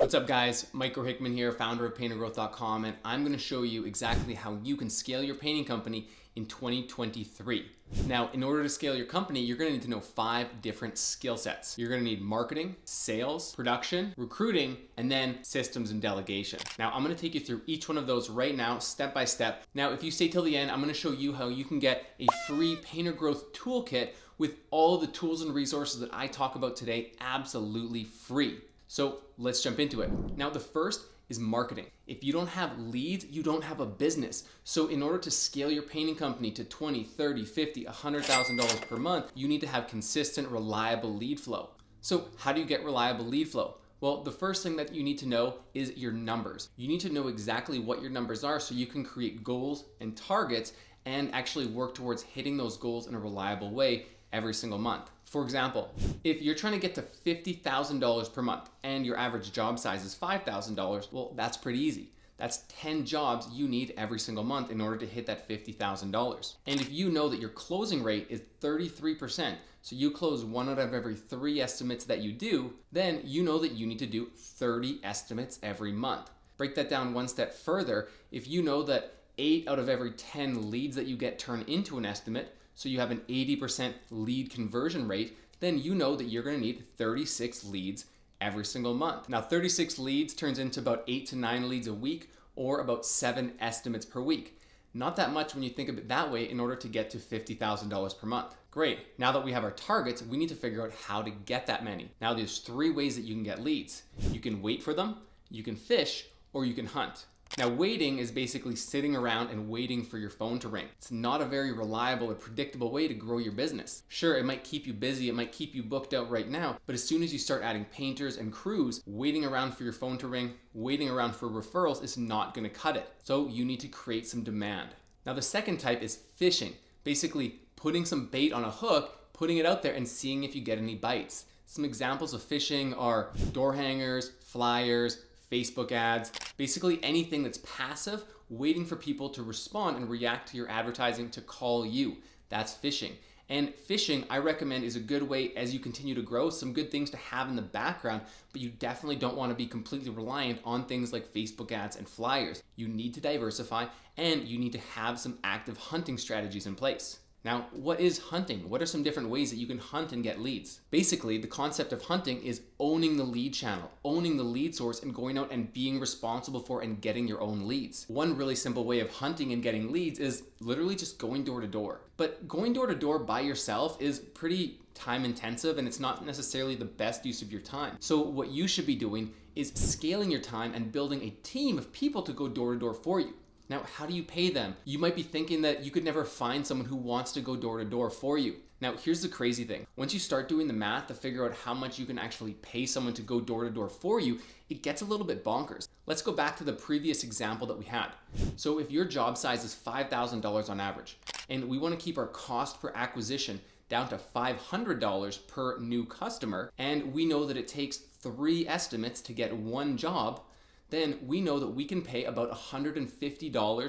What's up guys, Micro Hickman here, founder of paintergrowth.com, and I'm going to show you exactly how you can scale your painting company in 2023. Now, in order to scale your company, you're going to need to know 5 different skill sets. You're going to need marketing, sales, production, recruiting, and then systems and delegation. Now, I'm going to take you through each one of those right now, step by step. Now, if you stay till the end, I'm going to show you how you can get a free Painter Growth toolkit with all of the tools and resources that I talk about today absolutely free. So let's jump into it. Now, the first is marketing. If you don't have leads, you don't have a business. So in order to scale your painting company to $20, $30, $50, $100,000 per month, you need to have consistent, reliable lead flow. So how do you get reliable lead flow? Well, the first thing that you need to know is your numbers. You need to know exactly what your numbers are so you can create goals and targets and actually work towards hitting those goals in a reliable way every single month. For example, if you're trying to get to $50,000 per month and your average job size is $5,000, well, that's pretty easy. That's 10 jobs you need every single month in order to hit that $50,000. And if you know that your closing rate is 33%, so you close 1 out of every 3 estimates that you do, then you know that you need to do 30 estimates every month. Break that down one step further. If you know that 8 out of every 10 leads that you get turn into an estimate, so you have an 80% lead conversion rate, then you know that you're going to need 36 leads every single month. Now, 36 leads turns into about 8 to 9 leads a week, or about 7 estimates per week. Not that much when you think of it that way in order to get to $50,000 per month. Great, now that we have our targets, we need to figure out how to get that many. Now, there's 3 ways that you can get leads. You can wait for them, you can fish, or you can hunt. Now, waiting is basically sitting around and waiting for your phone to ring. It's not a very reliable or predictable way to grow your business. Sure, it might keep you busy, it might keep you booked out right now, but as soon as you start adding painters and crews, waiting around for your phone to ring, waiting around for referrals is not going to cut it. So you need to create some demand. Now, the second type is fishing. Basically, putting some bait on a hook, putting it out there and seeing if you get any bites. Some examples of fishing are door hangers, flyers, Facebook ads, basically anything that's passive, waiting for people to respond and react to your advertising to call you. That's fishing. And fishing, I recommend, is a good way as you continue to grow, some good things to have in the background, but you definitely don't want to be completely reliant on things like Facebook ads and flyers. You need to diversify and you need to have some active hunting strategies in place. Now, what is hunting? What are some different ways that you can hunt and get leads? Basically, the concept of hunting is owning the lead channel, owning the lead source, and going out and being responsible for and getting your own leads. One really simple way of hunting and getting leads is literally just going door to door. But going door to door by yourself is pretty time intensive and it's not necessarily the best use of your time. So what you should be doing is scaling your time and building a team of people to go door to door for you. Now, how do you pay them? You might be thinking that you could never find someone who wants to go door to door for you. Now, here's the crazy thing. Once you start doing the math to figure out how much you can actually pay someone to go door to door for you, it gets a little bit bonkers. Let's go back to the previous example that we had. So if your job size is $5,000 on average, and we want to keep our cost per acquisition down to $500 per new customer, and we know that it takes 3 estimates to get 1 job, then we know that we can pay about $150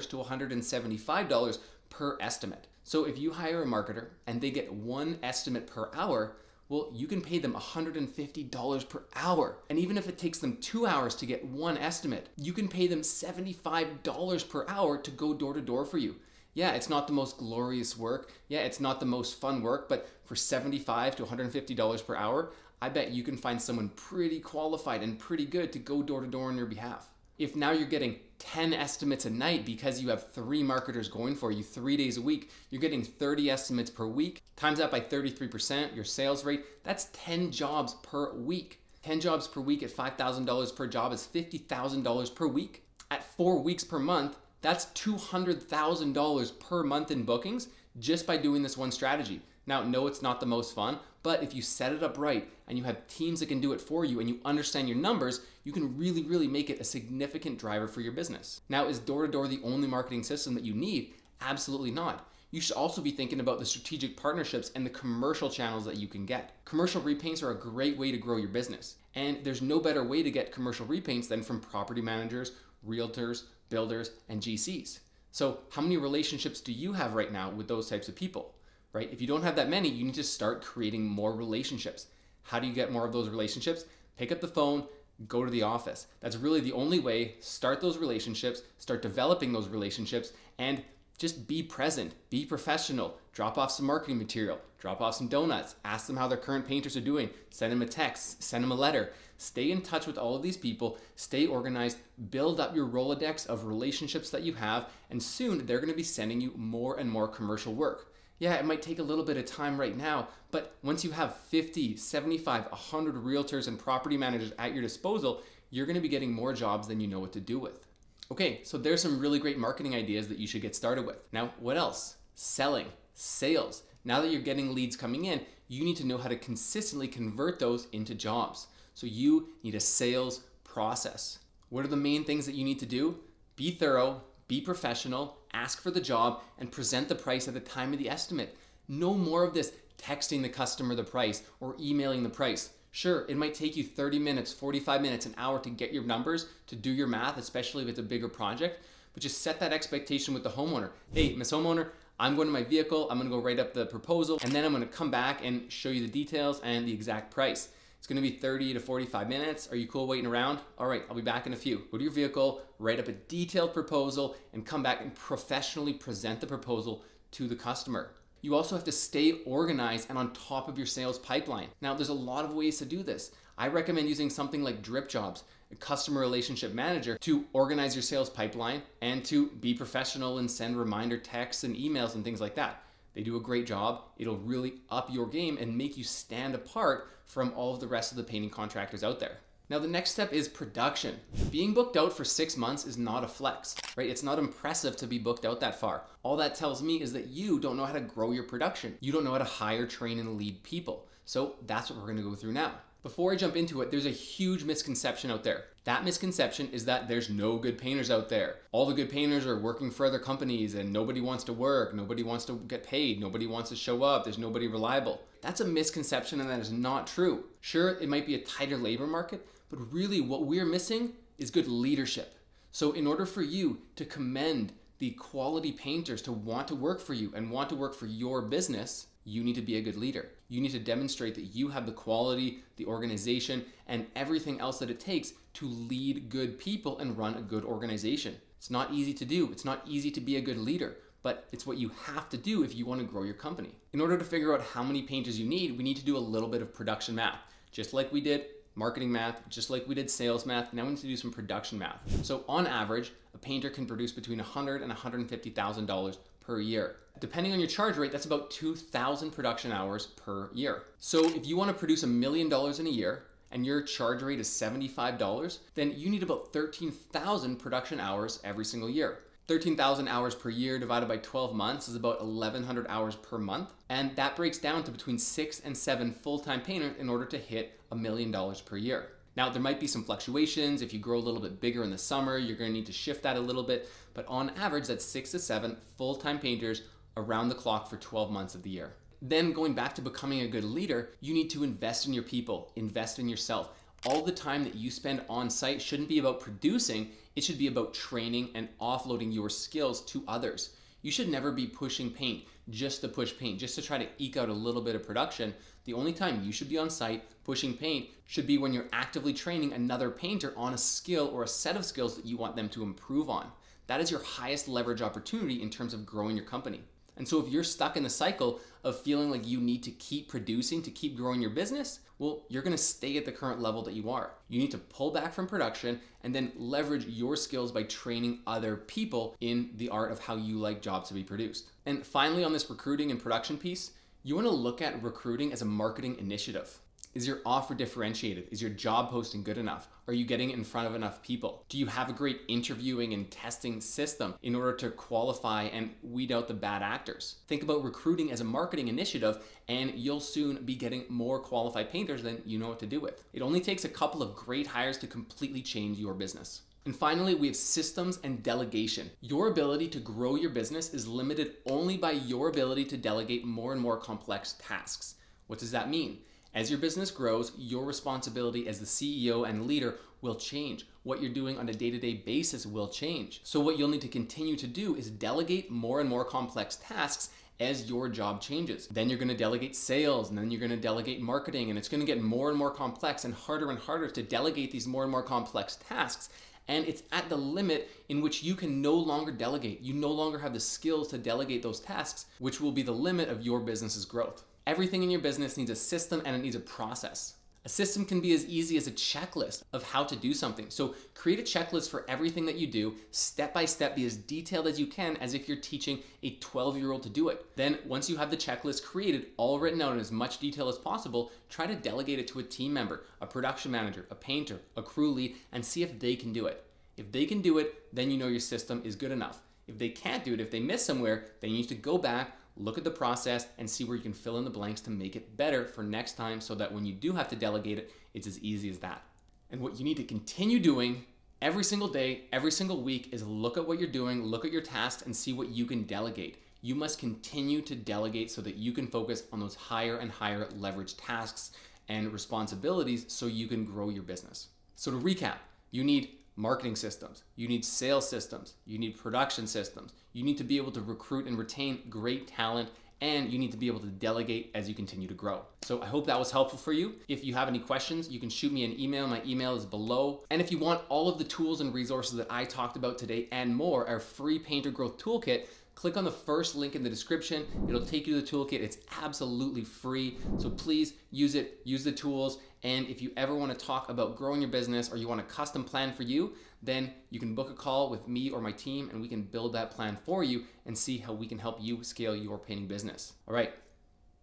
to $175 per estimate. So if you hire a marketer and they get 1 estimate per hour, well, you can pay them $150 per hour. And even if it takes them 2 hours to get 1 estimate, you can pay them $75 per hour to go door to door for you. Yeah, it's not the most glorious work. Yeah, it's not the most fun work, but for $75 to $150 per hour, I bet you can find someone pretty qualified and pretty good to go door to door on your behalf. If now you're getting 10 estimates a night because you have 3 marketers going for you 3 days a week, you're getting 30 estimates per week, times that by 33%, your sales rate, that's 10 jobs per week. 10 jobs per week at $5,000 per job is $50,000 per week. At 4 weeks per month, that's $200,000 per month in bookings just by doing this one strategy. Now, no, it's not the most fun, but if you set it up right and you have teams that can do it for you and you understand your numbers, you can really make it a significant driver for your business. Now, is door-to-door the only marketing system that you need? Absolutely not. You should also be thinking about the strategic partnerships and the commercial channels that you can get. Commercial repaints are a great way to grow your business. And there's no better way to get commercial repaints than from property managers, realtors, builders, and GCs. So how many relationships do you have right now with those types of people? Right? If you don't have that many, you need to start creating more relationships. How do you get more of those relationships? Pick up the phone, go to the office. That's really the only way. Start those relationships, start developing those relationships, and just be present, be professional, drop off some marketing material, drop off some donuts, ask them how their current painters are doing, send them a text, send them a letter. Stay in touch with all of these people, stay organized, build up your Rolodex of relationships that you have, and soon they're gonna be sending you more and more commercial work. Yeah, it might take a little bit of time right now, but once you have 50, 75, 100 realtors and property managers at your disposal, you're gonna be getting more jobs than you know what to do with. Okay, so there's some really great marketing ideas that you should get started with. Now, what else? Selling, sales. Now that you're getting leads coming in, you need to know how to consistently convert those into jobs. So you need a sales process. What are the main things that you need to do? Be thorough, be professional, ask for the job, and present the price at the time of the estimate. No more of this texting the customer the price or emailing the price. Sure, it might take you 30 minutes, 45 minutes, an hour to get your numbers, to do your math, especially if it's a bigger project, but just set that expectation with the homeowner. Hey, Miss Homeowner, I'm going to my vehicle, I'm gonna go write up the proposal, and then I'm gonna come back and show you the details and the exact price. It's gonna be 30 to 45 minutes. Are you cool waiting around? All right, I'll be back in a few. Go to your vehicle, write up a detailed proposal, and come back and professionally present the proposal to the customer. You also have to stay organized and on top of your sales pipeline. Now, there's a lot of ways to do this. I recommend using something like Drip Jobs, a customer relationship manager, to organize your sales pipeline and to be professional and send reminder texts and emails and things like that. They do a great job. It'll really up your game and make you stand apart from all of the rest of the painting contractors out there. Now, the next step is production. Being booked out for 6 months is not a flex, right? It's not impressive to be booked out that far. All that tells me is that you don't know how to grow your production. You don't know how to hire, train, and lead people. So that's what we're gonna go through now. Before I jump into it, there's a huge misconception out there. That misconception is that there's no good painters out there. All the good painters are working for other companies and nobody wants to work, nobody wants to get paid, nobody wants to show up, there's nobody reliable. That's a misconception and that is not true. Sure, it might be a tighter labor market, but really what we're missing is good leadership. So in order for you to commend the quality painters to want to work for you and want to work for your business, you need to be a good leader. You need to demonstrate that you have the quality, the organization, and everything else that it takes to lead good people and run a good organization. It's not easy to do. It's not easy to be a good leader, but it's what you have to do if you want to grow your company. In order to figure out how many painters you need, we need to do a little bit of production math. Just like we did marketing math, just like we did sales math, now we need to do some production math. So on average, a painter can produce between $100,000 and $150,000 per year. Depending on your charge rate, that's about 2,000 production hours per year. So if you want to produce $1 million in a year and your charge rate is $75, then you need about 13,000 production hours every single year. 13,000 hours per year divided by 12 months is about 1,100 hours per month. And that breaks down to between 6 and 7 full-time painters in order to hit $1 million per year. Now, there might be some fluctuations. If you grow a little bit bigger in the summer, you're gonna need to shift that a little bit. But on average, that's 6 to 7 full-time painters around the clock for 12 months of the year. Then going back to becoming a good leader, you need to invest in your people, invest in yourself. All the time that you spend on site shouldn't be about producing, it should be about training and offloading your skills to others. You should never be pushing paint just to push paint, just to try to eke out a little bit of production. The only time you should be on site pushing paint should be when you're actively training another painter on a skill or a set of skills that you want them to improve on. That is your highest leverage opportunity in terms of growing your company. And so if you're stuck in the cycle of feeling like you need to keep producing to keep growing your business, well, you're gonna stay at the current level that you are. You need to pull back from production and then leverage your skills by training other people in the art of how you like jobs to be produced. And finally, on this recruiting and production piece, you wanna look at recruiting as a marketing initiative. Is your offer differentiated? Is your job posting good enough? Are you getting it in front of enough people? Do you have a great interviewing and testing system in order to qualify and weed out the bad actors? Think about recruiting as a marketing initiative and you'll soon be getting more qualified painters than you know what to do with. It only takes a couple of great hires to completely change your business. And finally, we have systems and delegation. Your ability to grow your business is limited only by your ability to delegate more and more complex tasks. What does that mean? As your business grows, your responsibility as the CEO and leader will change. What you're doing on a day-to-day basis will change. So what you'll need to continue to do is delegate more and more complex tasks as your job changes. Then you're gonna delegate sales, and then you're gonna delegate marketing, and it's gonna get more and more complex and harder to delegate these more and more complex tasks. And it's at the limit in which you can no longer delegate. You no longer have the skills to delegate those tasks, which will be the limit of your business's growth. Everything in your business needs a system and it needs a process. A system can be as easy as a checklist of how to do something. So create a checklist for everything that you do, step by step, be as detailed as you can, as if you're teaching a 12-year-old to do it. Then once you have the checklist created, all written out in as much detail as possible, try to delegate it to a team member, a production manager, a painter, a crew lead, and see if they can do it. If they can do it, then you know your system is good enough. If they can't do it, if they miss somewhere, then you need to go back, look at the process, and see where you can fill in the blanks to make it better for next time, so that when you do have to delegate it, it's as easy as that. And what you need to continue doing every single day, every single week, is look at what you're doing, look at your tasks, and see what you can delegate. You must continue to delegate so that you can focus on those higher and higher leverage tasks and responsibilities so you can grow your business. So to recap, you need marketing systems, you need sales systems, you need production systems, you need to be able to recruit and retain great talent, and you need to be able to delegate as you continue to grow. So I hope that was helpful for you. If you have any questions, you can shoot me an email. My email is below. And if you want all of the tools and resources that I talked about today and more, our free Painter Growth Toolkit, click on the first link in the description. It'll take you to the toolkit. It's absolutely free. So please use it, use the tools. And if you ever want to talk about growing your business, or you want a custom plan for you, then you can book a call with me or my team, and we can build that plan for you and see how we can help you scale your painting business. All right,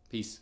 peace.